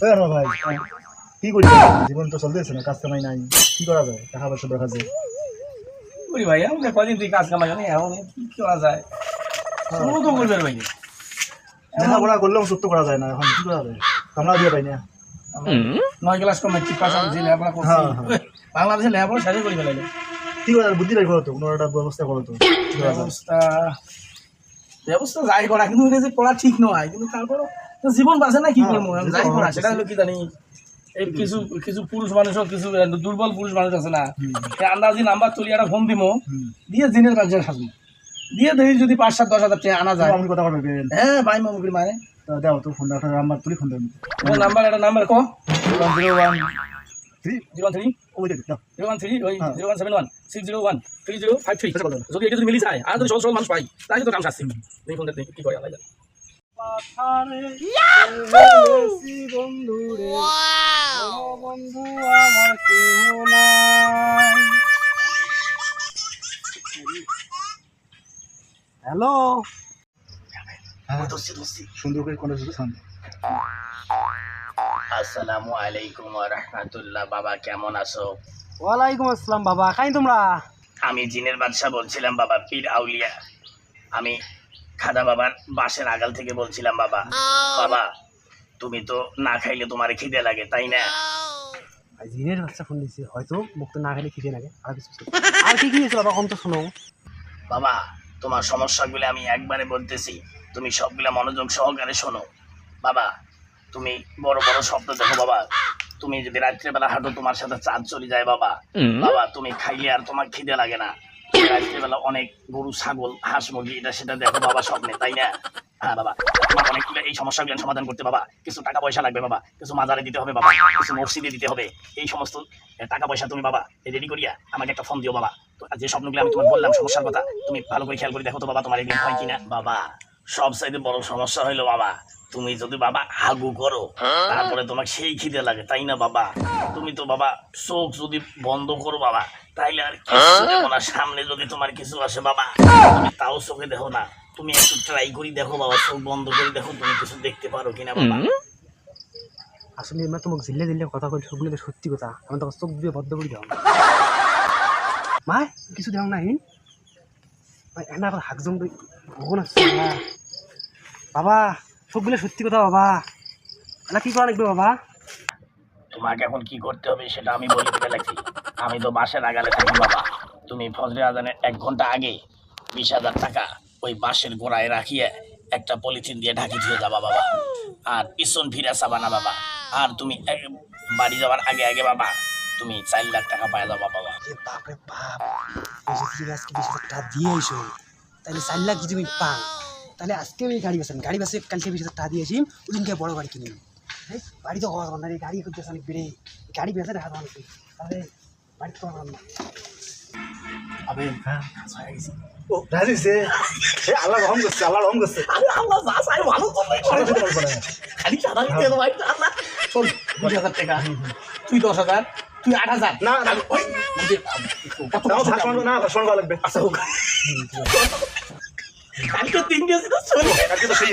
ভাই কি করি, জীবন তো চলতেছে না, কাজ কামাই নাই, কি করা যায়? টাকা পয়সা দরকার যায়। করি ভাই আমাকে কদিন তুই কাজ কামাই না এখন কি করা যায়? শুরু তো করবে ভাই, লেখাপড়া করলেও সত্য করা যায় না, এখন কি করা যায়? কামলা দিয়ে পাই না। 9 ক্লাস কম মেট্রিক পাস আমি লেখাপড়া করছি, বাংলাদেশে লেখাপড়া শেষ করে ফেলাইলো। কি করা বুদ্ধি বের করো তো, কোনো একটা ব্যবস্থা করো তো। ব্যবস্থা যাই করা, কিন্তু এটা যে পড়া ঠিক নয়, কিন্তু তারপরও জীবন বাঁচে না, কি করবো যাই করা সেটা হলো কি জানি। এই কিছু কিছু পুরুষ মানুষও কিছু দুর্বল পুরুষ মানুষ আছে না, আন্দাজি নাম্বার তুলি একটা ফোন দিব দিয়ে জিনের কাজে সাজবো দিয়ে দেখি যদি 5-7-10 হাজার টাকা আনা যায়। আমি কথা বলবে হ্যাঁ ভাই মামুকির মানে দাও তো ফোনটা, একটা নাম্বার তুলি, ফোন দেবো। নাম্বার একটা নাম্বার কো 013 013 ওই দেখ দাও 013 ওই 01716013053 যদি এটা যদি মিলি যায় আর যদি সহজ মানুষ পাই তাহলে তো কাম সারছি। এই ফোনটা দেখি কি করে আল্লাহ জানে। বন্ধু আমার কেউ নাই। হ্যালো সুন্দর করে কোন আসসালামু আলাইকুম ওয়া রাহমাতুল্লাহ। বাবা কেমন আছো? ওয়ালাইকুম আসসালাম বাবা, খাই তোমরা? আমি জিনের বাদশা বলছিলাম বাবা, পীর আউলিয়া। আমি খাদা বাবার বাসের আগাল থেকে বলছিলাম বাবা। বাবা তুমি তো না খাইলে তোমার খিদে লাগে তাই না? জিনের বাচ্চা ফোন দিয়েছে, হয়তো মুখ তো না খেলে খিদে লাগে। আর কিছু আর কি কি হয়েছে বাবা, কম তো শোনো। বাবা তোমার সমস্যাগুলো আমি একবারে বলতেছি, তুমি সবগুলা মনোযোগ সহকারে শোনো। বাবা তুমি বড় বড় স্বপ্ন দেখো বাবা, তুমি যদি রাত্রেবেলা হাঁটো তোমার সাথে চাঁদ চলে যায় বাবা। বাবা তুমি খাইলে আর তোমার খিদে লাগে না, রাত্রেবেলা অনেক গরু ছাগল হাঁস মুরগি এটা সেটা দেখো বাবা স্বপ্নে, তাই না? হ্যাঁ বাবা, তোমার অনেকগুলো এই সমস্যাগুলো সমাধান করতে বাবা কিছু টাকা পয়সা লাগবে বাবা, কিছু মাজারে দিতে হবে বাবা, কিছু মসজিদে দিতে হবে। এই সমস্ত টাকা পয়সা তুমি বাবা রেডি করিয়া আমাকে একটা ফোন দিও বাবা। তো যে স্বপ্নগুলো আমি তোমাকে বললাম সমস্যার কথা, তুমি ভালো করে খেয়াল করে দেখো তো বাবা তোমার এগুলো হয় কিনা। বাবা সবচাইতে বড় সমস্যা হইলো বাবা, তুমি যদি বাবা হাগু করো তারপরে তোমাকে সেই খিদে লাগে, তাই না বাবা? তুমি তো বাবা চোখ যদি বন্ধ করো বাবা তাইলে আর কিছু দেখো না, সামনে যদি তোমার কিছু আসে বাবা তুমি তাও চোখে দেখো না। তুমি একটু ট্রাই করি দেখো বাবা, চোখ বন্ধ করে দেখো তুমি কিছু দেখতে পারো কিনা বাবা। আসলে আমরা তোমাকে জিল্লে দিল্লে কথা বলি, সবগুলো তো সত্যি কথা, আমি তো চোখ দিয়ে বদ্ধ করে দাও মা, কিছু দেও নাই এনা আবার হাকজম ভগবান আসছে বাবা, সবগুলো সত্যি কথা বাবা, না কি করা লাগবে বাবা? তোমাকে এখন কি করতে হবে সেটা আমি বলে দিতে লাগছি। আমি তো বাসের আগালে থাকি বাবা, তুমি ফজরে আজানের 1 ঘন্টা আগে 20,000 টাকা ওই বাসের গোড়ায় রাখিয়ে একটা পলিথিন দিয়ে ঢাকি দিয়ে যাবা বাবা, আর পিছন ফিরে যাবা না বাবা। আর তুমি বাড়ি যাওয়ার আগে আগে বাবা তুমি 4 লাখ টাকা পাওয়া যাবা বাবা। বাপরে বাপ, আজকে 20,000 টাকা দিয়ে এসো, তাহলে 4 লাখ যদি আমি পাই তাহলে আজকে আমি গাড়ি বাসে কালকে 20,000 টাকা দিয়ে আসি, ওদিনকে বড় গাড়ি কিনি। বাড়ি তো হওয়া না, গাড়ি করতে অনেক বেড়ে গাড়ি বেঁচে দেখা অনেক, তাহলে বাড়ি তো হওয়া না। আবে ও রাজি সে আল্লাহ রহম করছে, আল্লাহ রহম করছে। আরে আল্লাহ যা চাই ভালো তো খালি সাদা দিতে দেবো ভাই। শোন 20,000 টাকা, তুই 10,000, তুই 8,000। না না ওই না ভাষণ লাগবে। আচ্ছা হোক, কালকে 3 দিয়েছি তো চল, কালকে তো সেই